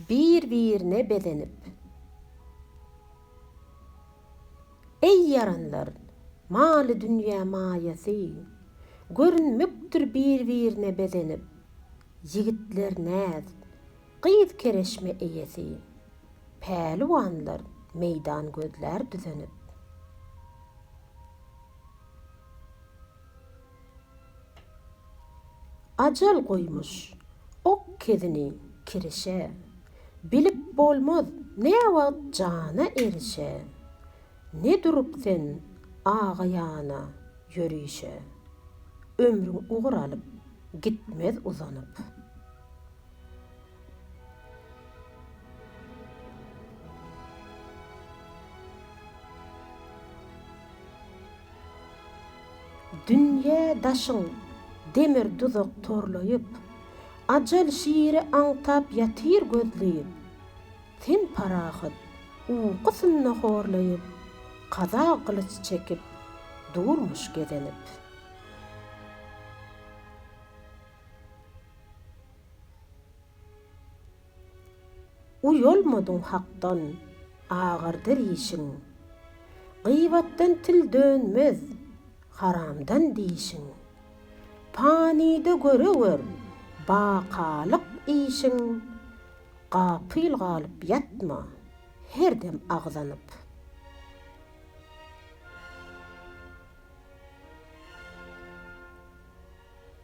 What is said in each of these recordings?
bir-birine bezenip. Ey yaranlar, maly dünýä maýasy, görünmekdir bir-birine bezenip. Yigitler näz, gyz kereşme eýesi, päliwanlar meýdan gözlär düzenip. Ajal goýmuş, ok kezini kirişe, bilip bolmaz ne wagt jana erişe. Ne durup sen ağayana yürüyüşe, ömrün uğralıp gitmez uzanıp. Dünýä daşyň demir duzak torlayıp, ajal şiiri aňtap ýatyr gözleyip, sen parahat uqusyny horlayıp, kaza kılıç çekip durmuş gezenip. Uyolmadın haktan ağırdır işin, gıybattan til dönmez, haramdan dişin. Panide görever, bakalık işin, gapyl galyp yatma, herdem agzanyp.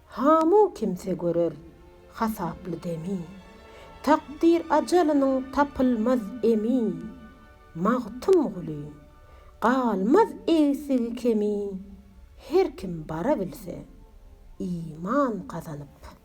Hamu kimse görer hasaplı demi, takdir ajalynyň tapylmaz emi. Magtym guly, galmaz egsigi kemi, her kim bara bilse iman kazanyp.